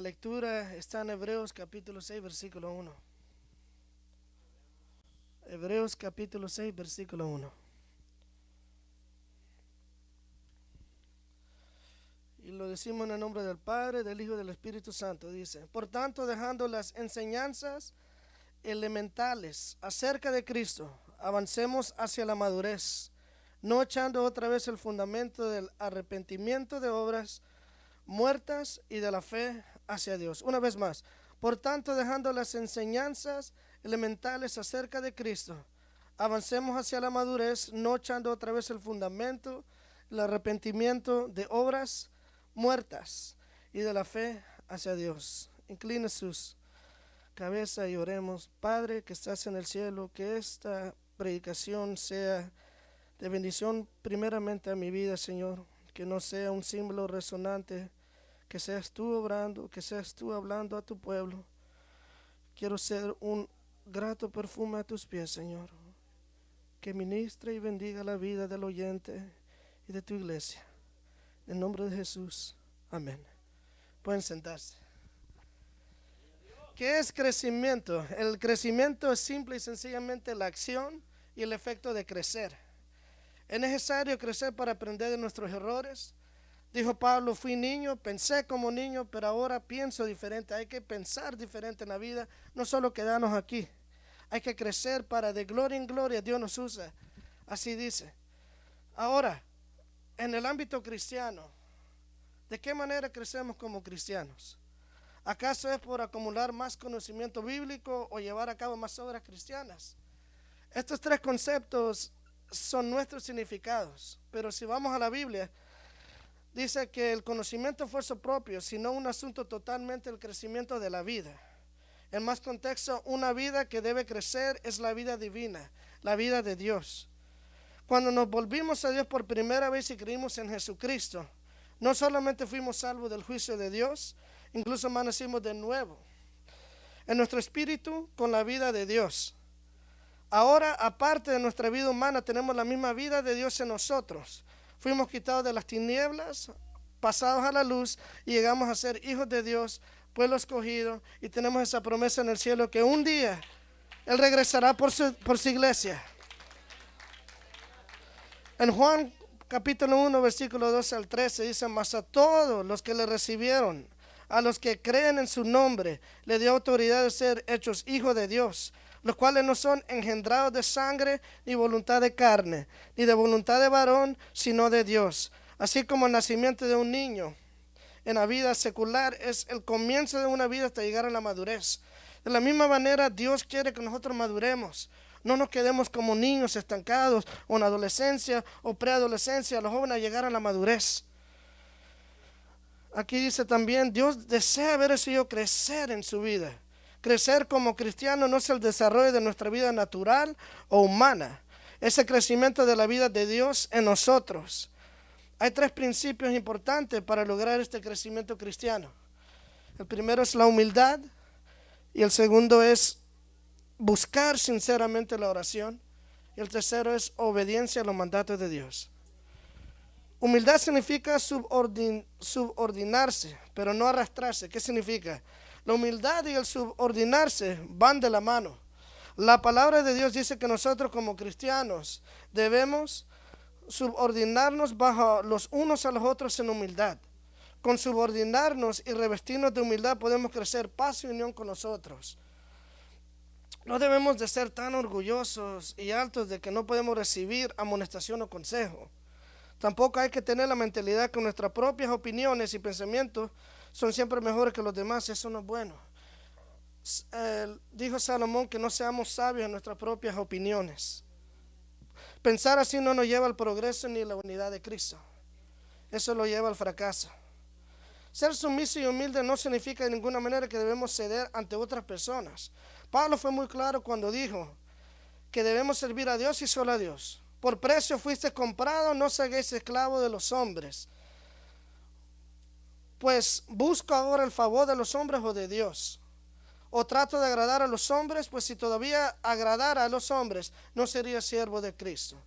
lectura está en Hebreos capítulo 6, versículo 1. Hebreos capítulo 6, versículo 1. Y lo decimos en el nombre del Padre, del Hijo y del Espíritu Santo. Dice: por tanto, dejando las enseñanzas elementales acerca de Cristo, avancemos hacia la madurez, no echando otra vez el fundamento del arrepentimiento de obras muertas y de la fe hacia Dios. Una vez más: por tanto, dejando las enseñanzas elementales acerca de Cristo, avancemos hacia la madurez, no echando otra vez el fundamento, el arrepentimiento de obras muertas y de la fe hacia Dios. Incline sus cabezas y oremos. Padre que estás en el cielo, que esta predicación sea de bendición primeramente a mi vida, Señor, que no sea un símbolo resonante, que seas tú obrando, que seas tú hablando a tu pueblo. Quiero ser un grato perfume a tus pies, Señor, que ministre y bendiga la vida del oyente y de tu iglesia. En el nombre de Jesús, amén. Pueden sentarse. ¿Qué es crecimiento? El crecimiento es simple y sencillamente la acción y el efecto de crecer. Es necesario crecer para aprender de nuestros errores. Dijo Pablo: fui niño, pensé como niño, pero ahora pienso diferente. Hay que pensar diferente en la vida, no solo quedarnos aquí. Hay que crecer para de gloria en gloria Dios nos usa. Así dice. Ahora, en el ámbito cristiano, ¿de qué manera crecemos como cristianos? ¿Acaso es por acumular más conocimiento bíblico o llevar a cabo más obras cristianas? Estos tres conceptos son nuestros significados, pero si vamos a la Biblia, dice que el conocimiento es esfuerzo propio, sino un asunto totalmente del crecimiento de la vida. En más contexto, una vida que debe crecer es la vida divina, la vida de Dios. Cuando nos volvimos a Dios por primera vez y creímos en Jesucristo, no solamente fuimos salvos del juicio de Dios, incluso nacimos de nuevo en nuestro espíritu con la vida de Dios. Ahora, aparte de nuestra vida humana, tenemos la misma vida de Dios en nosotros. Fuimos quitados de las tinieblas, pasados a la luz, y llegamos a ser hijos de Dios, pueblo escogido, y tenemos esa promesa en el cielo que un día Él regresará por su iglesia. En Juan capítulo 1, versículo 12 al 13 dice: mas a todos los que le recibieron, a los que creen en su nombre, le dio autoridad de ser hechos hijos de Dios, los cuales no son engendrados de sangre, ni voluntad de carne, ni de voluntad de varón, sino de Dios. Así como el nacimiento de un niño en la vida secular es el comienzo de una vida hasta llegar a la madurez. De la misma manera, Dios quiere que nosotros maduremos. No nos quedemos como niños estancados, o en adolescencia o preadolescencia, los jóvenes a llegar a la madurez. Aquí dice también: Dios desea ver ese hijo crecer en su vida. Crecer como cristiano no es el desarrollo de nuestra vida natural o humana, es el crecimiento de la vida de Dios en nosotros. Hay tres principios importantes para lograr este crecimiento cristiano. El primero es la humildad, y el segundo es buscar sinceramente la oración, y el tercero es obediencia a los mandatos de Dios. Humildad significa subordinarse, pero no arrastrarse. ¿Qué significa? La humildad y el subordinarse van de la mano. La palabra de Dios dice que nosotros como cristianos debemos subordinarnos bajo los unos a los otros en humildad. Con subordinarnos y revestirnos de humildad podemos crecer paz y unión con nosotros. No debemos de ser tan orgullosos y altos de que no podemos recibir amonestación o consejo. Tampoco hay que tener la mentalidad que nuestras propias opiniones y pensamientos son siempre mejores que los demás. Eso no es bueno. Dijo Salomón que no seamos sabios en nuestras propias opiniones. Pensar así no nos lleva al progreso ni a la unidad de Cristo. Eso lo lleva al fracaso. Ser sumiso y humilde no significa de ninguna manera que debemos ceder ante otras personas. Pablo fue muy claro cuando dijo que debemos servir a Dios y solo a Dios. Por precio fuiste comprado, no seáis esclavo de los hombres. Pues busco ahora el favor de los hombres o de Dios. O trato de agradar a los hombres, pues si todavía agradara a los hombres, no sería siervo de Cristo.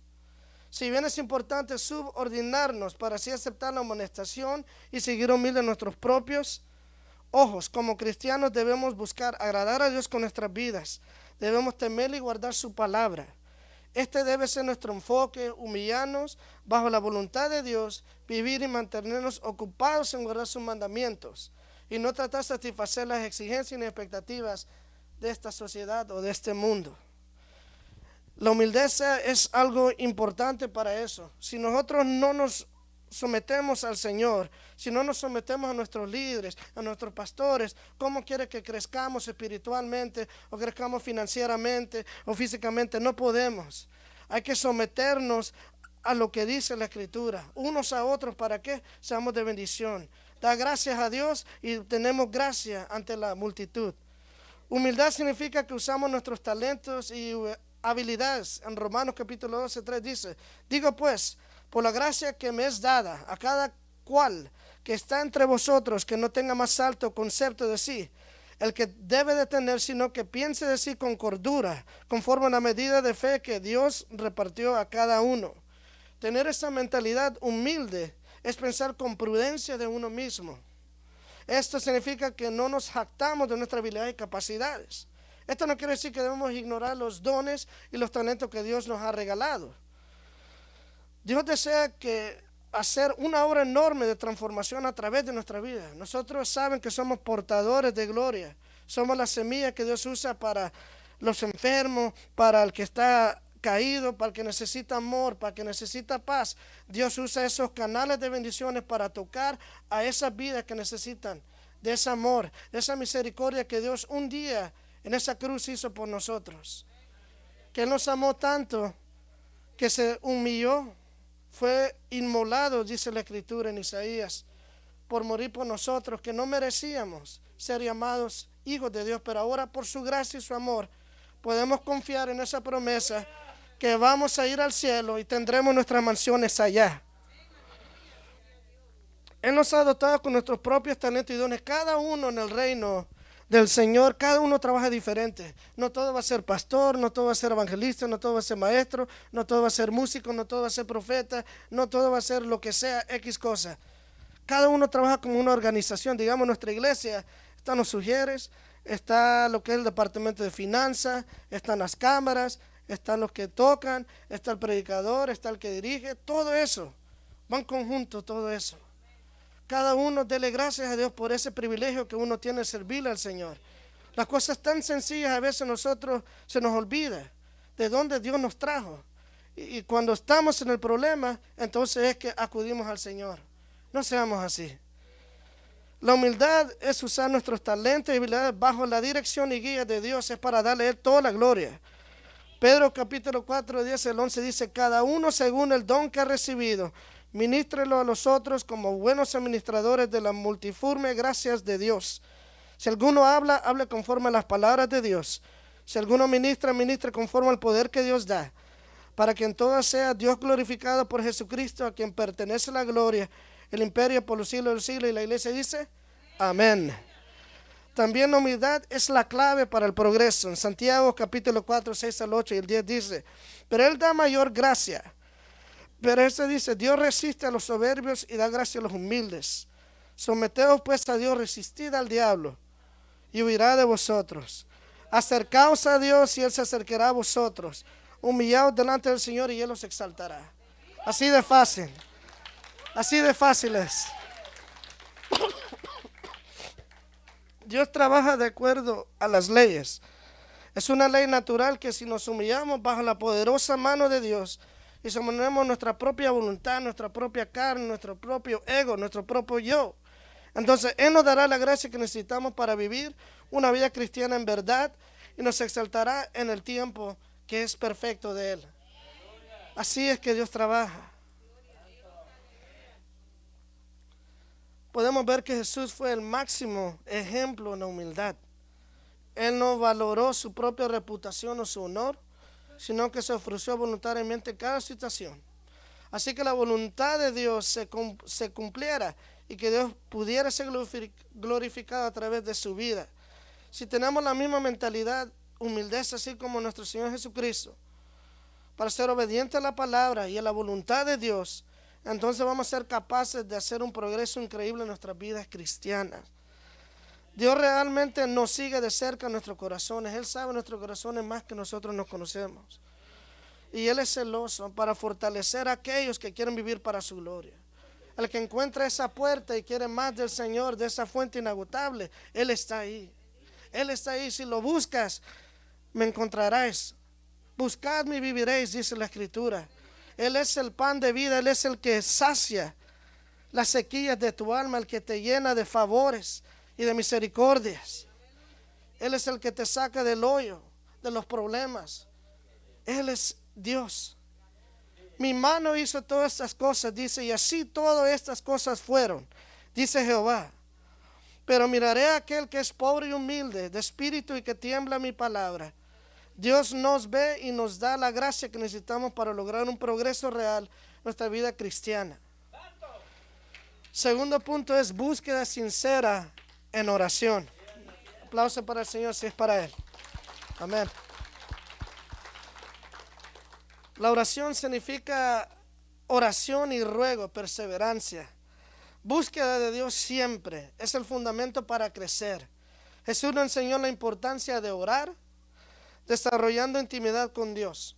Si bien es importante subordinarnos para así aceptar la amonestación y seguir humildes nuestros propios ojos, como cristianos debemos buscar agradar a Dios con nuestras vidas. Debemos temerle y guardar su palabra. Este debe ser nuestro enfoque, humillarnos bajo la voluntad de Dios, vivir y mantenernos ocupados en guardar sus mandamientos y no tratar de satisfacer las exigencias y expectativas de esta sociedad o de este mundo. La humildad es algo importante para eso. Si nosotros no nos sometemos al Señor, si no nos sometemos a nuestros líderes, a nuestros pastores, ¿cómo quiere que crezcamos espiritualmente o crezcamos financieramente o físicamente? No podemos. Hay que someternos a lo que dice la Escritura, unos a otros, para que seamos de bendición. Da gracias a Dios y tenemos gracia ante la multitud. Humildad significa que usamos nuestros talentos y habilidades. En Romanos capítulo 12:3 dice: digo pues, por la gracia que me es dada a cada cual que está entre vosotros, que no tenga más alto concepto de sí, el que debe de tener, sino que piense de sí con cordura, conforme a la medida de fe que Dios repartió a cada uno. Tener esa mentalidad humilde es pensar con prudencia de uno mismo. Esto significa que no nos jactamos de nuestras habilidades y capacidades. Esto no quiere decir que debemos ignorar los dones y los talentos que Dios nos ha regalado. Dios desea hacer una obra enorme de transformación a través de nuestra vida. Nosotros saben que somos portadores de gloria. Somos la semilla que Dios usa para los enfermos, para el que está caído, para el que necesita amor, para el que necesita paz. Dios usa esos canales de bendiciones para tocar a esas vidas que necesitan de ese amor, de esa misericordia que Dios un día en esa cruz hizo por nosotros. Que Él nos amó tanto que se humilló, fue inmolado, dice la Escritura en Isaías, por morir por nosotros, que no merecíamos ser llamados hijos de Dios, pero ahora por su gracia y su amor podemos confiar en esa promesa que vamos a ir al cielo y tendremos nuestras mansiones allá. Él nos ha dotado con nuestros propios talentos y dones, cada uno en el reino del Señor. Cada uno trabaja diferente. No todo va a ser pastor, no todo va a ser evangelista, no todo va a ser maestro, no todo va a ser músico, no todo va a ser profeta, no todo va a ser lo que sea, X cosa. Cada uno trabaja como una organización. Digamos, nuestra iglesia están los sugieres, está lo que es el departamento de finanzas, están las cámaras, están los que tocan, está el predicador, está el que dirige, todo eso, va en conjunto todo eso. Cada uno dele gracias a Dios por ese privilegio que uno tiene de servirle al Señor. Las cosas tan sencillas a veces nosotros se nos olvida de dónde Dios nos trajo. Y cuando estamos en el problema, entonces es que acudimos al Señor. No seamos así. La humildad es usar nuestros talentos y habilidades bajo la dirección y guía de Dios. Es para darle a Él toda la gloria. Pedro capítulo 4, 10 al 11 dice: cada uno según el don que ha recibido, ministrelo a los otros como buenos administradores de las multiformes gracias de Dios. Si alguno habla, hable conforme a las palabras de Dios. Si alguno ministra, ministre conforme al poder que Dios da, para que en todo sea Dios glorificado por Jesucristo, a quien pertenece la gloria, el imperio por los siglos de los siglos. Y la iglesia dice: amén. También la humildad es la clave para el progreso. En Santiago capítulo 4, 6 al 8 y el 10 dice: pero Él da mayor gracia. Pero este dice: Dios resiste a los soberbios y da gracia a los humildes. Someteos pues a Dios, resistid al diablo y huirá de vosotros. Acercaos a Dios y Él se acercará a vosotros. Humillaos delante del Señor y Él os exaltará. Así de fácil. Así de fácil es. Dios trabaja de acuerdo a las leyes. Es una ley natural que si nos humillamos bajo la poderosa mano de Dios y sometemos nuestra propia voluntad, nuestra propia carne, nuestro propio ego, nuestro propio yo, entonces Él nos dará la gracia que necesitamos para vivir una vida cristiana en verdad y nos exaltará en el tiempo que es perfecto de Él. Así es que Dios trabaja. Podemos ver que Jesús fue el máximo ejemplo en la humildad. Él no valoró su propia reputación o su honor, sino que se ofreció voluntariamente en cada situación. Así que la voluntad de Dios se cumpliera y que Dios pudiera ser glorificado a través de su vida. Si tenemos la misma mentalidad, humildad, así como nuestro Señor Jesucristo, para ser obedientes a la palabra y a la voluntad de Dios, entonces vamos a ser capaces de hacer un progreso increíble en nuestras vidas cristianas. Dios realmente nos sigue de cerca en nuestros corazones. Él sabe nuestros corazones más que nosotros nos conocemos. Y Él es celoso para fortalecer a aquellos que quieren vivir para su gloria. El que encuentra esa puerta y quiere más del Señor, de esa fuente inagotable, Él está ahí. Él está ahí. Si lo buscas, me encontrarás. Buscadme y viviréis, dice la Escritura. Él es el pan de vida. Él es el que sacia las sequías de tu alma, el que te llena de favores y de misericordias. Él es el que te saca del hoyo, de los problemas. Él es Dios. Mi mano hizo todas estas cosas, dice, y así todas estas cosas fueron, dice Jehová. Pero miraré a aquel que es pobre y humilde de espíritu y que tiembla mi palabra. Dios nos ve y nos da la gracia que necesitamos para lograr un progreso real en nuestra vida cristiana. Segundo punto es búsqueda sincera en oración. Aplauso para el Señor si es para Él. Amén. La oración significa oración y ruego, perseverancia. Búsqueda de Dios siempre es el fundamento para crecer. Jesús nos enseñó la importancia de orar, desarrollando intimidad con Dios.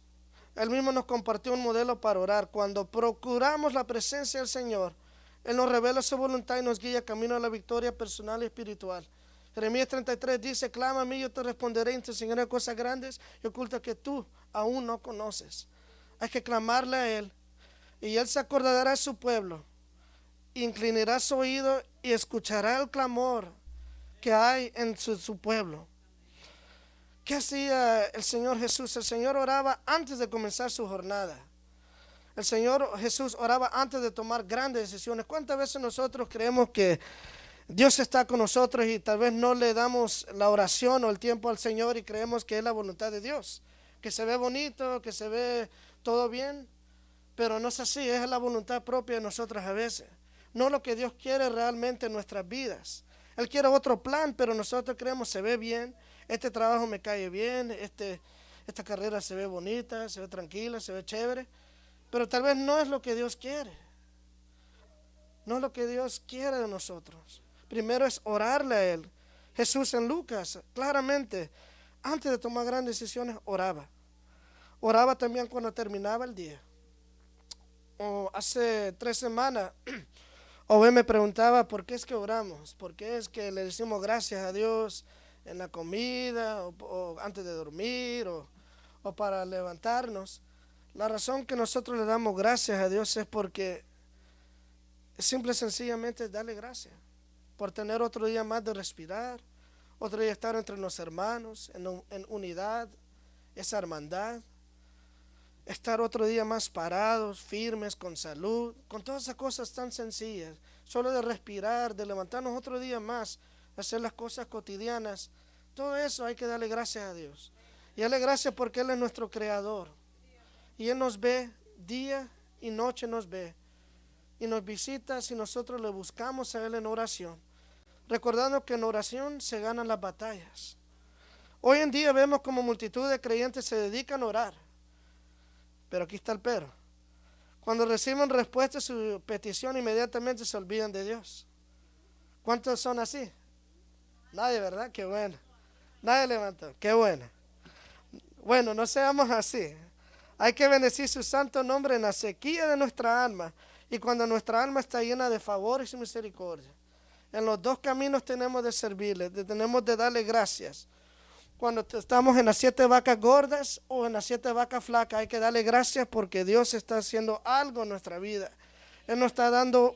Él mismo nos compartió un modelo para orar. Cuando procuramos la presencia del Señor, Él nos revela su voluntad y nos guía camino a la victoria personal y espiritual. Jeremías 33 dice, clama a mí, yo te responderé y te enseñaré cosas grandes y ocultas que tú aún no conoces. Hay que clamarle a Él y Él se acordará de su pueblo, inclinará su oído y escuchará el clamor que hay en su pueblo. ¿Qué hacía el Señor Jesús? El Señor oraba antes de comenzar su jornada. El Señor Jesús oraba antes de tomar grandes decisiones. ¿Cuántas veces nosotros creemos que Dios está con nosotros y tal vez no le damos la oración o el tiempo al Señor y creemos que es la voluntad de Dios? Que se ve bonito, que se ve todo bien, pero no es así, es la voluntad propia de nosotros a veces. No lo que Dios quiere realmente en nuestras vidas. Él quiere otro plan, pero nosotros creemos se ve bien, este trabajo me cae bien, esta carrera se ve bonita, se ve tranquila, se ve chévere, pero tal vez no es lo que Dios quiere. No es lo que Dios quiere de nosotros. Primero es orarle a Él. Jesús en Lucas, claramente, antes de tomar grandes decisiones, oraba. Oraba también cuando terminaba el día. O hace 3 semanas, Ove me preguntaba por qué es que oramos, por qué es que le decimos gracias a Dios en la comida, o antes de dormir, o para levantarnos. La razón que nosotros le damos gracias a Dios es porque simple y sencillamente darle gracias por tener otro día más de respirar, otro día estar entre los hermanos, en unidad, esa hermandad. Estar otro día más parados, firmes, con salud, con todas esas cosas tan sencillas. Solo de respirar, de levantarnos otro día más, hacer las cosas cotidianas. Todo eso hay que darle gracias a Dios. Y darle gracias porque Él es nuestro creador. Y Él nos ve, día y noche nos ve. Y nos visita si nosotros le buscamos a Él en oración. Recordando que en oración se ganan las batallas. Hoy en día vemos como multitud de creyentes se dedican a orar. Pero aquí está el pero. Cuando reciben respuesta a su petición, inmediatamente se olvidan de Dios. ¿Cuántos son así? Nadie, ¿verdad? Qué bueno. Nadie levantó. Qué bueno. Bueno, no seamos así. Hay que bendecir su santo nombre en la sequía de nuestra alma. Y cuando nuestra alma está llena de favores y misericordia. En los dos caminos tenemos de servirle, tenemos de darle gracias. Cuando estamos en las 7 vacas gordas o en las 7 vacas flacas, hay que darle gracias porque Dios está haciendo algo en nuestra vida. Él nos está dando,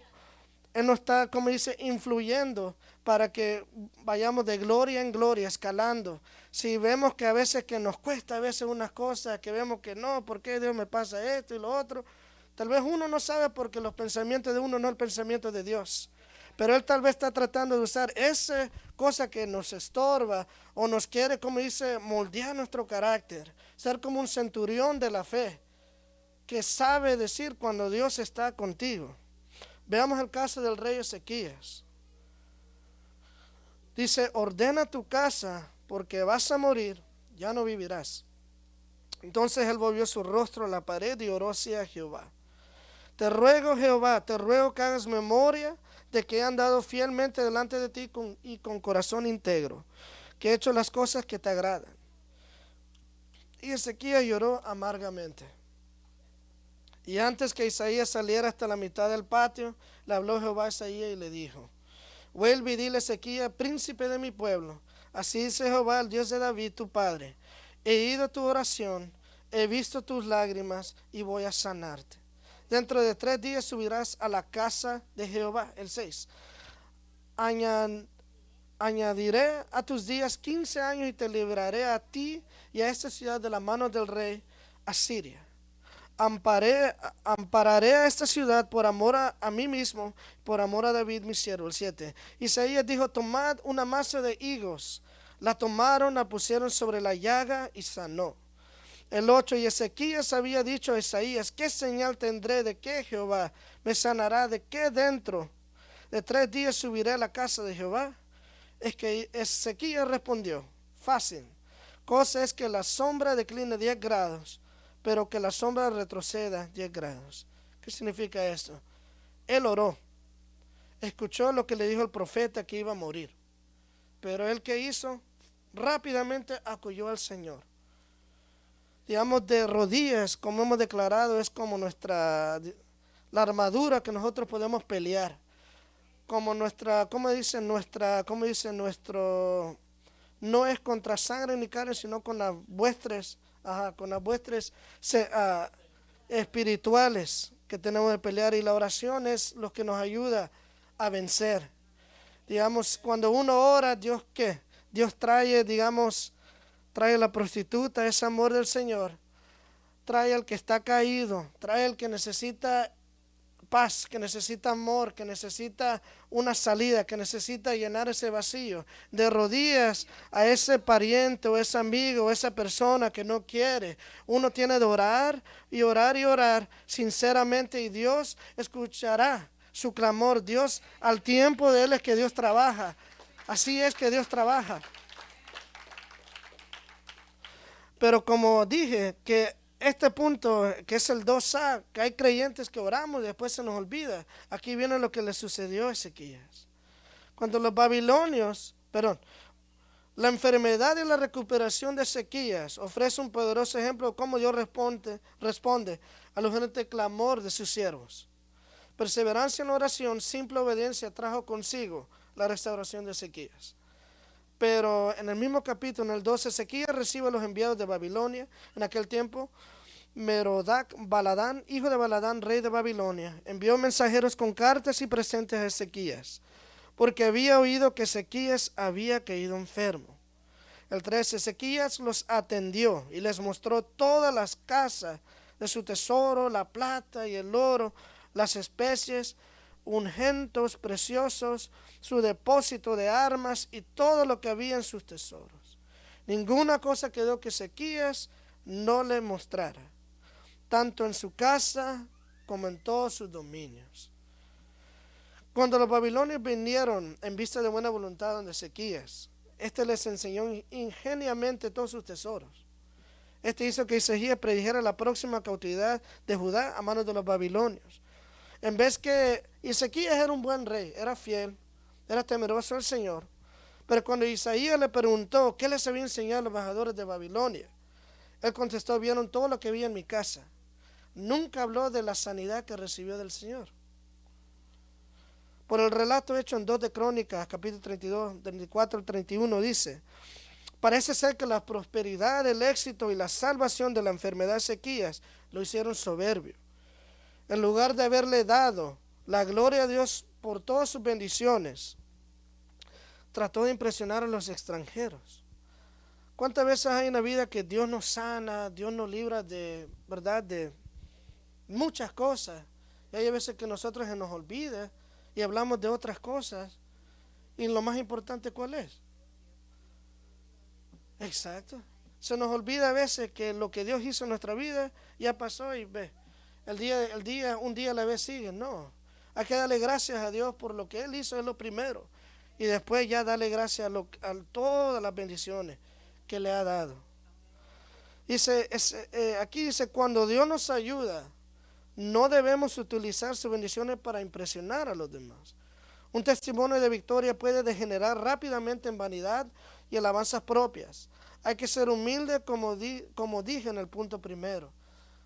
Él nos está, como dice, influyendo para que vayamos de gloria en gloria, escalando. Si vemos que a veces que nos cuesta a veces unas cosas, que vemos que no, ¿por qué Dios me pasa esto y lo otro? Tal vez uno no sabe porque los pensamientos de uno no es el pensamiento de Dios. Pero Él tal vez está tratando de usar esa cosa que nos estorba o nos quiere, como dice, moldear nuestro carácter. Ser como un centurión de la fe que sabe decir cuando Dios está contigo. Veamos el caso del rey Ezequías. Dice, ordena tu casa porque vas a morir, ya no vivirás. Entonces él volvió su rostro a la pared y oró así a Jehová. Te ruego, Jehová, te ruego que hagas memoria de que he andado fielmente delante de ti y con corazón íntegro, que he hecho las cosas que te agradan. Y Ezequías lloró amargamente. Y antes que Isaías saliera hasta la mitad del patio, le habló Jehová a Isaías y le dijo: vuelve y dile a Ezequías, príncipe de mi pueblo, así dice Jehová, el Dios de David, tu padre: he oído tu oración, he visto tus lágrimas y voy a sanarte. Dentro de 3 días subirás a la casa de Jehová. El 6. Añadiré a tus días 15 años y te libraré a ti y a esta ciudad de la mano del rey Asiria. Ampararé a esta ciudad por amor a mí mismo, por amor a David mi siervo. El 7. Isaías dijo: tomad una masa de higos. La tomaron, la pusieron sobre la llaga y sanó. El 8. Y Ezequías había dicho a Isaías: ¿qué señal tendré de que Jehová me sanará? ¿De que dentro de 3 días subiré a la casa de Jehová? Es que Ezequías respondió: fácil. Cosa es que la sombra decline 10 grados, pero que la sombra retroceda 10 grados. ¿Qué significa esto? Él oró, escuchó lo que le dijo el profeta, que iba a morir, pero él, ¿qué hizo? Rápidamente acudió al Señor. Digamos, de rodillas, como hemos declarado, es como la armadura que nosotros podemos pelear. Como nuestro, no es contra sangre ni carne, sino con las vuestras espirituales que tenemos de pelear. Y la oración es lo que nos ayuda a vencer. Digamos, cuando uno ora, ¿Dios qué? Dios trae, trae a la prostituta, ese amor del Señor. Trae al que está caído, trae al que necesita paz, que necesita amor, que necesita una salida, que necesita llenar ese vacío. De rodillas a ese pariente o ese amigo o esa persona que no quiere. Uno tiene de orar y orar y orar sinceramente, y Dios escuchará su clamor. Dios, al tiempo de Él es que Dios trabaja. Así es que Dios trabaja. Pero como dije, que este punto, que es el 2a, que hay creyentes que oramos y después se nos olvida. Aquí viene lo que le sucedió a Ezequías. Cuando los babilonios, la enfermedad y la recuperación de Ezequías ofrece un poderoso ejemplo de cómo Dios responde al urgente clamor de sus siervos. Perseverancia en la oración, simple obediencia trajo consigo la restauración de Ezequías. Pero en el mismo capítulo, en el 12, Ezequías recibe a los enviados de Babilonia. En aquel tiempo, Merodac Baladán, hijo de Baladán, rey de Babilonia, envió mensajeros con cartas y presentes a Ezequías, porque había oído que Ezequías había caído enfermo. El 13, Ezequías los atendió y les mostró todas las casas de su tesoro, la plata y el oro, las especies, ungüentos preciosos, su depósito de armas y todo lo que había en sus tesoros. Ninguna cosa quedó que Ezequías no le mostrara, tanto en su casa como en todos sus dominios. Cuando los babilonios vinieron en vista de buena voluntad donde Ezequías, les enseñó ingeniamente todos sus tesoros. Hizo que Ezequías predijera la próxima cautividad de Judá a manos de los babilonios. En vez que Ezequías era un buen rey, era fiel, era temeroso del Señor. Pero cuando Isaías le preguntó qué les había enseñado a los embajadores de Babilonia, él contestó: vieron todo lo que vi en mi casa. Nunca habló de la sanidad que recibió del Señor. Por el relato hecho en 2 de Crónicas, capítulo 32, 34 al 31, dice: parece ser que la prosperidad, el éxito y la salvación de la enfermedad de Ezequías lo hicieron soberbio. En lugar de haberle dado la gloria a Dios por todas sus bendiciones, trató de impresionar a los extranjeros. ¿Cuántas veces hay en la vida que Dios nos sana, Dios nos libra de muchas cosas? Y hay veces que nosotros se nos olvida y hablamos de otras cosas. Y lo más importante, ¿cuál es? Exacto. Se nos olvida a veces que lo que Dios hizo en nuestra vida ya pasó y ve. Un día a la vez sigue. No. Hay que darle gracias a Dios por lo que Él hizo, es lo primero. Y después ya darle gracias a todas las bendiciones que le ha dado. Aquí dice: cuando Dios nos ayuda, no debemos utilizar sus bendiciones para impresionar a los demás Un testimonio de victoria puede degenerar rápidamente en vanidad y alabanzas propias. Hay que ser humilde, como dije en el punto primero.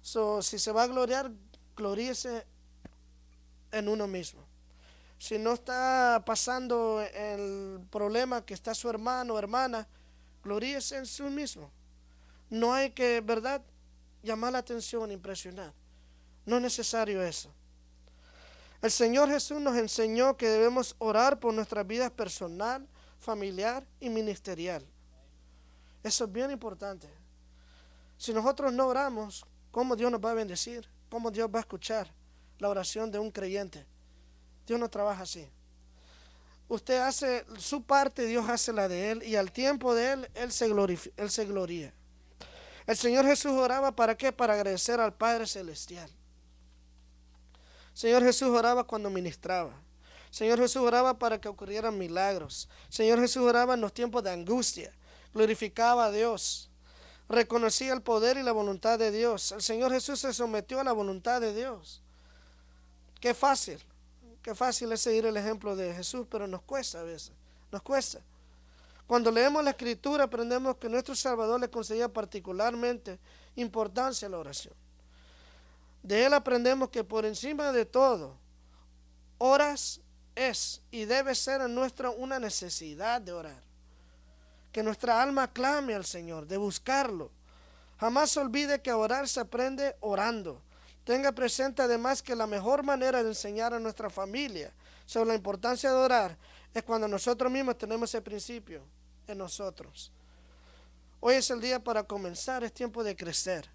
Si se va a gloriar, gloríese en uno mismo. Si no está pasando el problema que está su hermano o hermana, gloríese en sí mismo. No hay que, ¿verdad?, llamar la atención, impresionar. No es necesario eso. El Señor Jesús nos enseñó que debemos orar por nuestras vidas personal, familiar y ministerial. Eso es bien importante. Si nosotros no oramos, ¿cómo Dios nos va a bendecir? ¿Cómo Dios va a escuchar la oración de un creyente? Dios no trabaja así. Usted hace su parte, Dios hace la de Él, y al tiempo de Él, Él se gloría. El Señor Jesús oraba, ¿para qué? Para agradecer al Padre Celestial. Señor Jesús oraba cuando ministraba. Señor Jesús oraba para que ocurrieran milagros. Señor Jesús oraba en los tiempos de angustia. Glorificaba a Dios. Reconocía el poder y la voluntad de Dios. El Señor Jesús se sometió a la voluntad de Dios. Qué fácil es seguir el ejemplo de Jesús, pero nos cuesta a veces. Nos cuesta. Cuando leemos la Escritura aprendemos que nuestro Salvador le concedía particularmente importancia a la oración. De Él aprendemos que por encima de todo, oras es y debe ser en nuestra una necesidad de orar. Que nuestra alma clame al Señor, de buscarlo. Jamás se olvide que orar se aprende orando. Tenga presente además que la mejor manera de enseñar a nuestra familia sobre la importancia de orar es cuando nosotros mismos tenemos ese principio en nosotros. Hoy es el día para comenzar, es tiempo de crecer.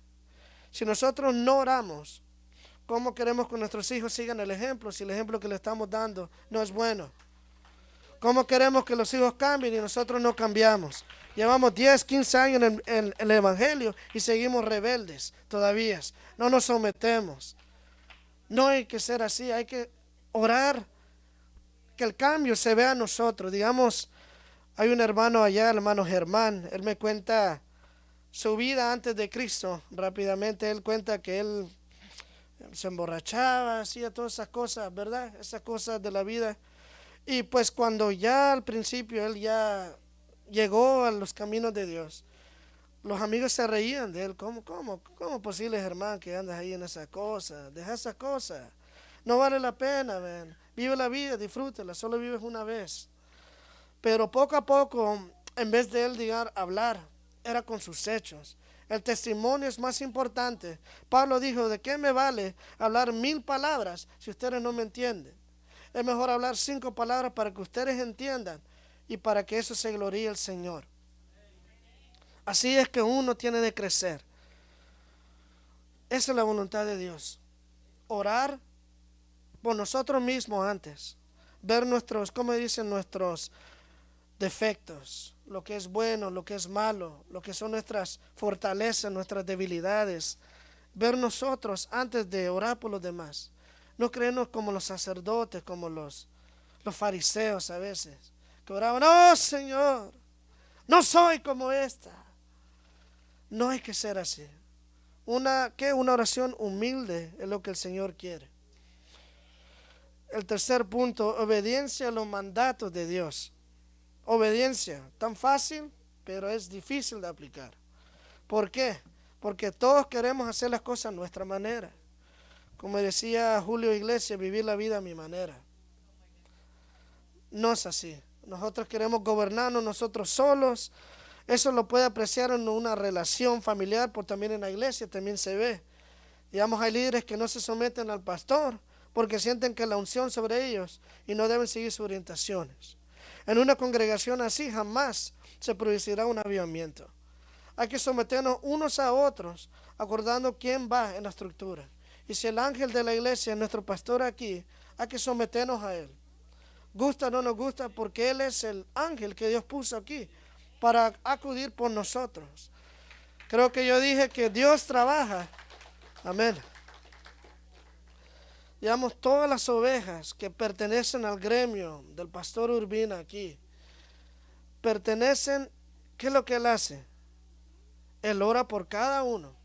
Si nosotros no oramos, ¿cómo queremos que nuestros hijos sigan el ejemplo si el ejemplo que le estamos dando no es bueno? ¿Cómo queremos que los hijos cambien y nosotros no cambiamos? Llevamos 10, 15 años en el Evangelio y seguimos rebeldes todavía. No nos sometemos. No hay que ser así, hay que orar que el cambio se vea en nosotros. Digamos, hay un hermano allá, el hermano Germán, él me cuenta su vida antes de Cristo. Rápidamente él cuenta que él se emborrachaba, hacía todas esas cosas, ¿verdad? Esas cosas de la vida. Y pues cuando ya al principio él ya llegó a los caminos de Dios, los amigos se reían de él. ¿Cómo posible, Germán, que andas ahí en esa cosa? Deja esa cosa. No vale la pena, man. Vive la vida, disfrútala, solo vives una vez. Pero poco a poco, en vez de él hablar, era con sus hechos. El testimonio es más importante. Pablo dijo, ¿de qué me vale hablar 1000 palabras si ustedes no me entienden? Es mejor hablar 5 palabras para que ustedes entiendan y para que eso se gloríe al Señor. Así es que uno tiene de crecer. Esa es la voluntad de Dios. Orar por nosotros mismos antes. Ver nuestros defectos, lo que es bueno, lo que es malo, lo que son nuestras fortalezas, nuestras debilidades. Ver nosotros antes de orar por los demás. No creernos como los sacerdotes, como los fariseos a veces, que oraban, oh Señor, no soy como esta. No hay que ser así. Una oración humilde es lo que el Señor quiere. El tercer punto, obediencia a los mandatos de Dios. Obediencia, tan fácil, pero es difícil de aplicar. ¿Por qué? Porque todos queremos hacer las cosas a nuestra manera. Como decía Julio Iglesias, vivir la vida a mi manera. No es así. Nosotros queremos gobernarnos nosotros solos. Eso lo puede apreciar en una relación familiar, pero también en la iglesia también se ve. Digamos, hay líderes que no se someten al pastor porque sienten que la unción sobre ellos y no deben seguir sus orientaciones. En una congregación así jamás se producirá un avivamiento. Hay que someternos unos a otros, acordando quién va en la estructura. Y si el ángel de la iglesia es nuestro pastor aquí, hay que someternos a él. Gusta o no nos gusta, porque él es el ángel que Dios puso aquí para acudir por nosotros. Creo que yo dije que Dios trabaja. Amén. Digamos, todas las ovejas que pertenecen al gremio del pastor Urbina aquí, pertenecen, ¿qué es lo que él hace? Él ora por cada uno.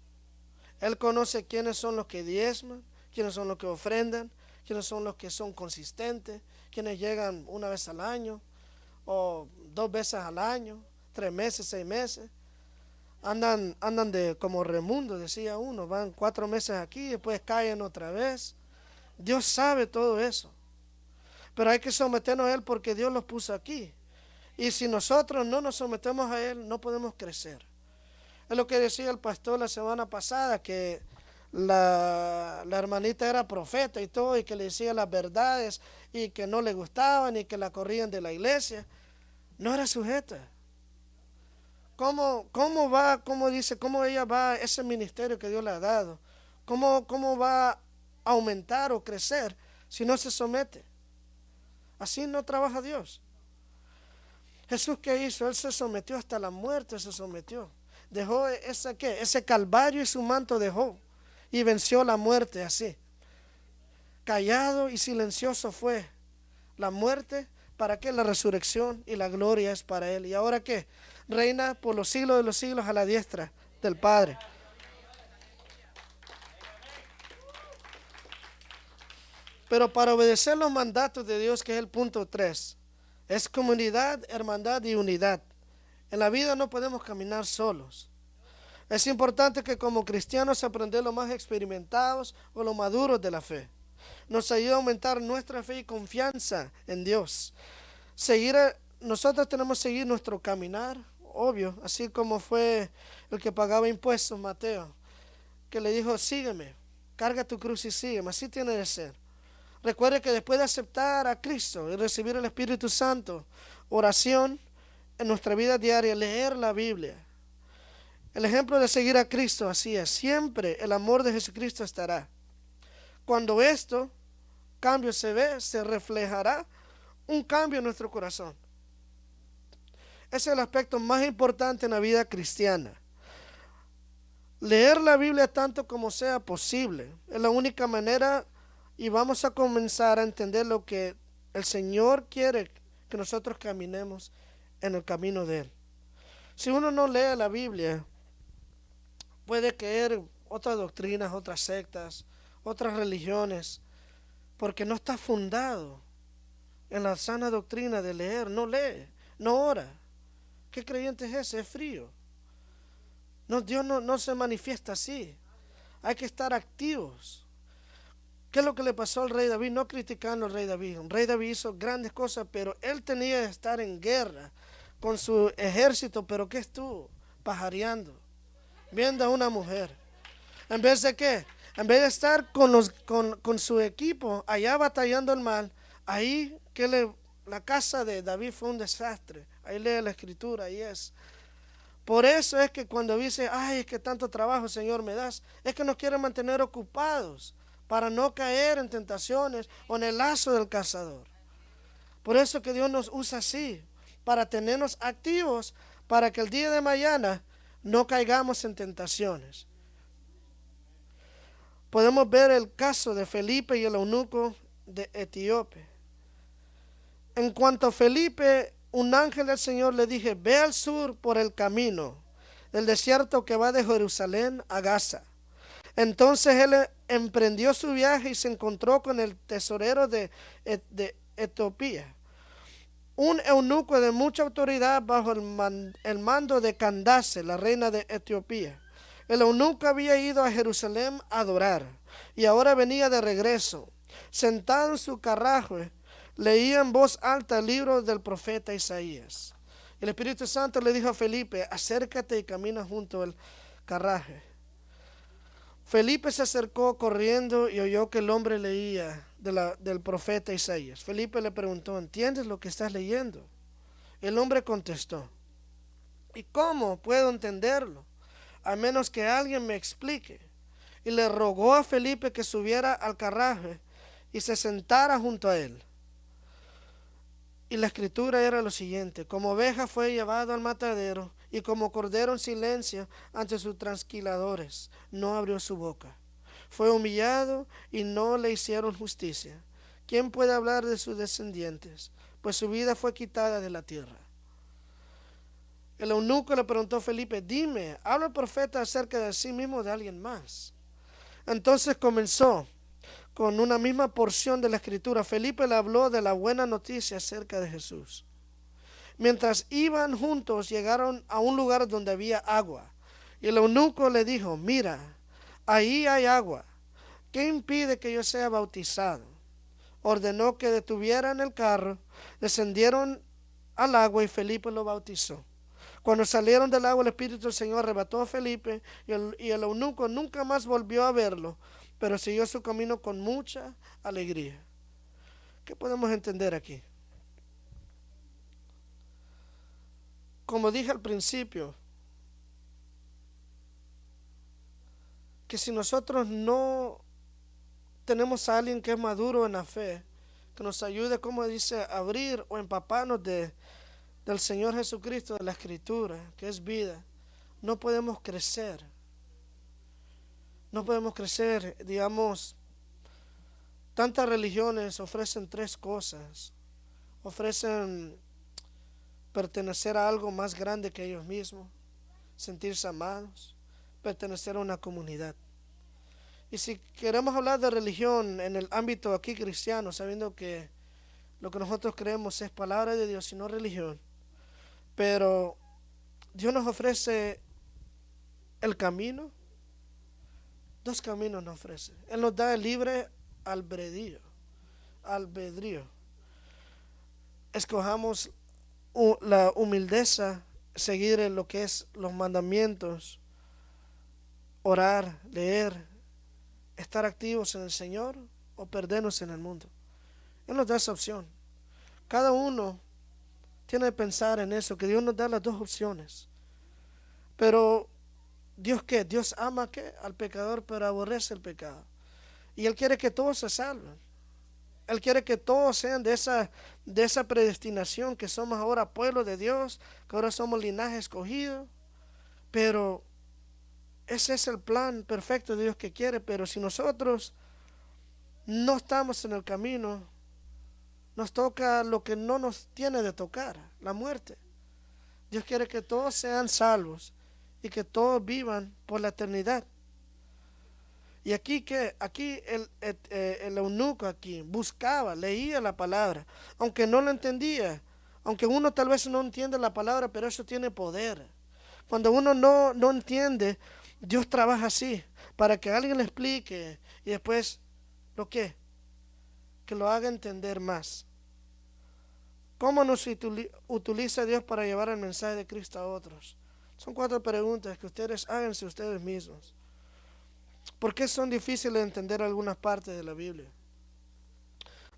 Él conoce quiénes son los que diezman, quiénes son los que ofrendan, quiénes son los que son consistentes, quienes llegan una vez al año o 2 veces al año, 3 meses, 6 meses. Andan de como remundo, decía uno, van 4 meses aquí, después caen otra vez. Dios sabe todo eso, pero hay que someternos a Él porque Dios los puso aquí. Y si nosotros no nos sometemos a Él, no podemos crecer. Es lo que decía el pastor la semana pasada, que la hermanita era profeta y todo, y que le decía las verdades y que no le gustaban y que la corrían de la iglesia. No era sujeta. ¿Cómo va, cómo ella va a ese ministerio que Dios le ha dado? ¿Cómo va a aumentar o crecer si no se somete? Así no trabaja Dios. Jesús, ¿qué hizo? Él se sometió hasta la muerte, se sometió. Dejó ese calvario y su manto dejó. Y venció la muerte así. Callado y silencioso fue la muerte. ¿Para qué? La resurrección y la gloria es para Él. ¿Y ahora qué? Reina por los siglos de los siglos a la diestra del Padre. Pero para obedecer los mandatos de Dios, que es el punto 3, es comunidad, hermandad y unidad. En la vida no podemos caminar solos. Es importante que como cristianos aprendamos los más experimentados o los maduros de la fe. Nos ayuda a aumentar nuestra fe y confianza en Dios. Nosotros tenemos que seguir nuestro caminar, obvio, así como fue el que pagaba impuestos, Mateo, que le dijo, sígueme, carga tu cruz y sígueme, así tiene de ser. Recuerde que después de aceptar a Cristo y recibir el Espíritu Santo, oración en nuestra vida diaria, leer la Biblia. El ejemplo de seguir a Cristo así es, siempre el amor de Jesucristo estará. Cuando cambio se ve, se reflejará un cambio en nuestro corazón. Ese es el aspecto más importante en la vida cristiana. Leer la Biblia tanto como sea posible. Es la única manera y vamos a comenzar a entender lo que el Señor quiere que nosotros caminemos en el camino de Él. Si uno no lee la Biblia, puede caer otras doctrinas, otras sectas, otras religiones, porque no está fundado en la sana doctrina de leer. No lee, no ora. ¿Qué creyente es ese? Es frío. No, Dios no se manifiesta así. Hay que estar activos. ¿Qué es lo que le pasó al rey David? No criticando al rey David. El rey David hizo grandes cosas, pero él tenía que estar en guerra con su ejército. ¿Pero qué estuvo? Pajareando, viendo a una mujer. ¿En vez de qué? En vez de estar con su equipo allá batallando el mal, ahí la casa de David fue un desastre. Ahí lee la escritura, ahí es. Por eso es que cuando dice, ay, es que tanto trabajo, Señor, me das, es que nos quiere mantener ocupados para no caer en tentaciones o en el lazo del cazador. Por eso que Dios nos usa así, para tenernos activos, para que el día de mañana no caigamos en tentaciones. Podemos ver el caso de Felipe y el eunuco de Etíope. En cuanto a Felipe, un ángel del Señor le dije, ve al sur por el camino del desierto que va de Jerusalén a Gaza. Entonces él emprendió su viaje y se encontró con el tesorero de Etiopía, un eunuco de mucha autoridad bajo el mando de Candace, la reina de Etiopía. El eunuco había ido a Jerusalén a adorar y ahora venía de regreso. Sentado en su carruaje, leía en voz alta el libro del profeta Isaías. El Espíritu Santo le dijo a Felipe, acércate y camina junto al carruaje. Felipe se acercó corriendo y oyó que el hombre leía del profeta Isaías. Felipe le preguntó, ¿entiendes lo que estás leyendo? El hombre contestó, ¿y cómo puedo entenderlo? A menos que alguien me explique. Y le rogó a Felipe que subiera al carruaje y se sentara junto a él. Y la escritura era lo siguiente: como oveja fue llevado al matadero, y como cordero en silencio ante sus trasquiladores, no abrió su boca. Fue humillado y no le hicieron justicia. ¿Quién puede hablar de sus descendientes? Pues su vida fue quitada de la tierra. El eunuco le preguntó a Felipe, dime, ¿habla el profeta acerca de sí mismo o de alguien más? Entonces comenzó, con una misma porción de la escritura. Felipe le habló de la buena noticia acerca de Jesús. Mientras iban juntos, llegaron a un lugar donde había agua. Y el eunuco le dijo, mira, ahí hay agua. ¿Qué impide que yo sea bautizado? Ordenó que detuvieran el carro, descendieron al agua y Felipe lo bautizó. Cuando salieron del agua, el Espíritu del Señor arrebató a Felipe y el eunuco nunca más volvió a verlo, pero siguió su camino con mucha alegría. ¿Qué podemos entender aquí? Como dije al principio, que si nosotros no tenemos a alguien que es maduro en la fe, que nos ayude, como dice, a abrir o empaparnos del Señor Jesucristo, de la Escritura, que es vida, no podemos crecer. No podemos crecer, digamos, tantas religiones ofrecen tres cosas. Ofrecen pertenecer a algo más grande que ellos mismos, sentirse amados, pertenecer a una comunidad. Y si queremos hablar de religión en el ámbito aquí cristiano, sabiendo que lo que nosotros creemos es palabra de Dios y no religión, pero Dios nos ofrece el camino, dos caminos nos ofrece. Él nos da el libre albedrío. Escojamos la humildeza, seguir en lo que es los mandamientos, orar, leer, estar activos en el Señor o perdernos en el mundo. Él nos da esa opción. Cada uno tiene que pensar en eso, que Dios nos da las dos opciones. Pero Dios, ¿qué? Dios ama, ¿qué? Al pecador, pero aborrece el pecado. Y Él quiere que todos se salven. Él quiere que todos sean de esa predestinación, que somos ahora pueblo de Dios, que ahora somos linaje escogido. Pero ese es el plan perfecto de Dios que quiere. Pero si nosotros no estamos en el camino, nos toca lo que no nos tiene de tocar, la muerte. Dios quiere que todos sean salvos y que todos vivan por la eternidad. Y aquí el eunuco aquí buscaba, leía la palabra, aunque no lo entendía, aunque uno tal vez no entiende la palabra, pero eso tiene poder. Cuando uno no entiende, Dios trabaja así, para que alguien le explique y después, que lo haga entender más. ¿Cómo nos utiliza Dios para llevar el mensaje de Cristo a otros? Son 4 preguntas que ustedes háganse ustedes mismos. ¿Por qué son difíciles de entender algunas partes de la Biblia?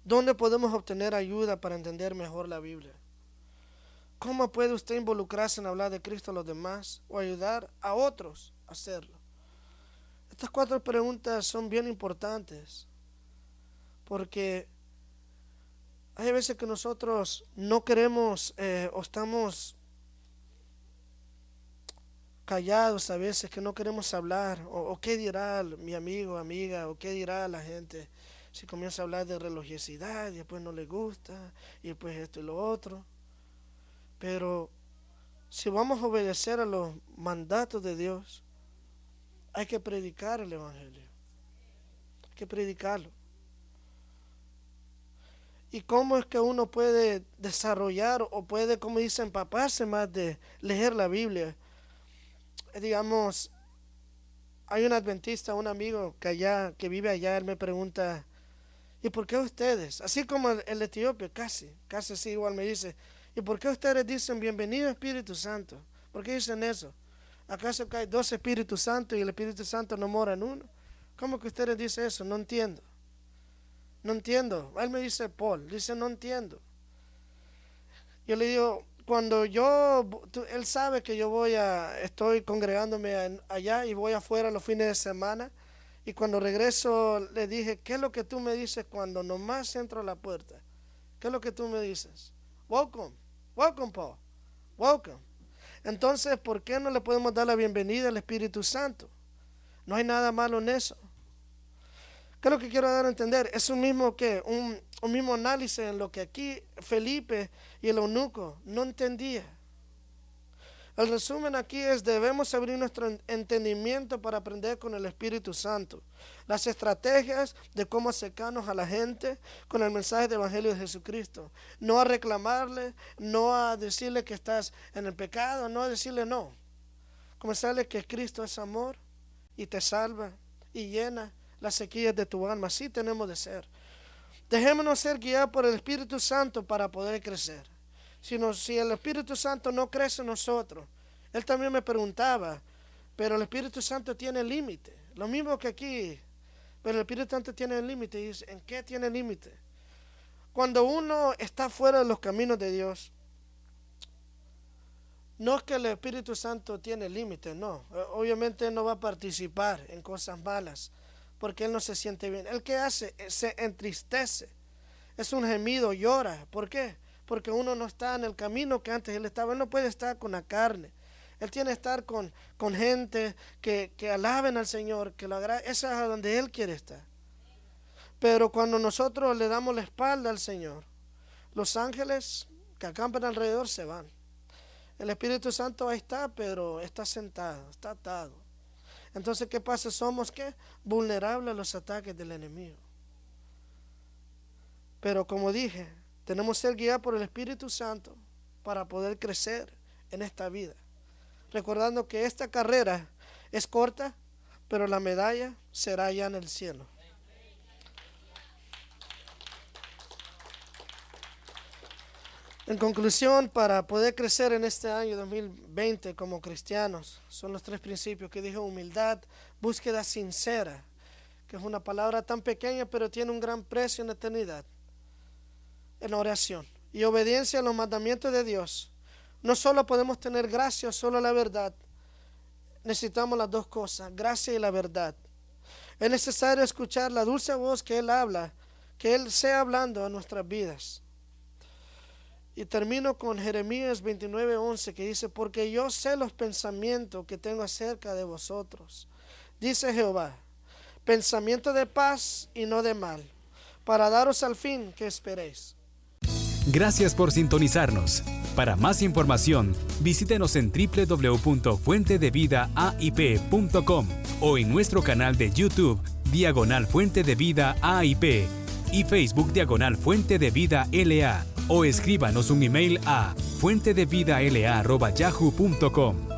¿Dónde podemos obtener ayuda para entender mejor la Biblia? ¿Cómo puede usted involucrarse en hablar de Cristo a los demás o ayudar a otros a hacerlo? Estas 4 preguntas son bien importantes porque hay veces que nosotros no queremos o estamos callados a veces, que no queremos hablar, o qué dirá mi amigo, amiga, o qué dirá la gente si comienza a hablar de religiosidad y después no le gusta y después esto y lo otro. Pero si vamos a obedecer a los mandatos de Dios, hay que predicar el Evangelio, hay que predicarlo. ¿Y cómo es que uno puede desarrollar o puede, como dicen, empaparse más de leer la Biblia? Digamos, hay un adventista, un amigo que vive allá, él me pregunta, ¿y por qué ustedes? Así como el Etiopía, casi así igual me dice, ¿y por qué ustedes dicen bienvenido Espíritu Santo? ¿Por qué dicen eso? ¿Acaso que hay 2 Espíritus Santos y el Espíritu Santo no mora en uno? ¿Cómo que ustedes dicen eso? No entiendo. No entiendo. Él me dice, Paul, dice, no entiendo. Yo le digo, él sabe que yo estoy congregándome allá y voy afuera los fines de semana. Y cuando regreso le dije, ¿qué es lo que tú me dices cuando nomás entro a la puerta? ¿Qué es lo que tú me dices? Welcome Paul, welcome. Entonces, ¿por qué no le podemos dar la bienvenida al Espíritu Santo? No hay nada malo en eso. ¿Qué es lo que quiero dar a entender? Es un mismo análisis en lo que aquí Felipe y el eunuco no entendía. El resumen aquí es: debemos abrir nuestro entendimiento para aprender con el Espíritu Santo las estrategias de cómo acercarnos a la gente con el mensaje del Evangelio de Jesucristo. No a reclamarle, no a decirle que estás en el pecado, no a decirle no. Comenzarle que Cristo es amor y te salva y llena las sequías de tu alma. Así tenemos de ser. Dejémonos ser guiados por el Espíritu Santo para poder crecer. Si el Espíritu Santo no crece en nosotros, él también me preguntaba, pero el Espíritu Santo tiene límite. Lo mismo que aquí, pero el Espíritu Santo tiene límite. Y dice, ¿en qué tiene límite? Cuando uno está fuera de los caminos de Dios, no es que el Espíritu Santo tiene límite, no. Obviamente él no va a participar en cosas malas, porque él no se siente bien. ¿El qué hace? Se entristece. Es un gemido, llora. ¿Por qué? Porque uno no está en el camino que antes él estaba. Él no puede estar con la carne. Él tiene que estar con gente que alaben al Señor, que lo agraden. Esa es a donde él quiere estar. Pero cuando nosotros le damos la espalda al Señor, los ángeles que acampan alrededor se van. El Espíritu Santo ahí está, pero está sentado, está atado. Entonces, ¿qué pasa? Somos, ¿qué? Vulnerables a los ataques del enemigo. Pero como dije, tenemos que ser guiados por el Espíritu Santo para poder crecer en esta vida. Recordando que esta carrera es corta, pero la medalla será allá en el cielo. En conclusión, para poder crecer en este año 2020 como cristianos, son los 3 principios que dije: humildad, búsqueda sincera, que es una palabra tan pequeña pero tiene un gran precio en la eternidad, en la oración, y obediencia a los mandamientos de Dios. No solo podemos tener gracia, solo la verdad. Necesitamos las dos cosas, gracia y la verdad. Es necesario escuchar la dulce voz que Él habla, que Él sea hablando a nuestras vidas. Y termino con Jeremías 29:11, que dice: porque yo sé los pensamientos que tengo acerca de vosotros, dice Jehová, pensamiento de paz y no de mal, para daros al fin que esperéis. Gracias por sintonizarnos. Para más información, visítenos en www.fuentedevidaaip.com o en nuestro canal de YouTube, Fuente de Vida AIP, y Facebook, Fuente de Vida LA, o escríbanos un email a fuentedevidala@yahoo.com.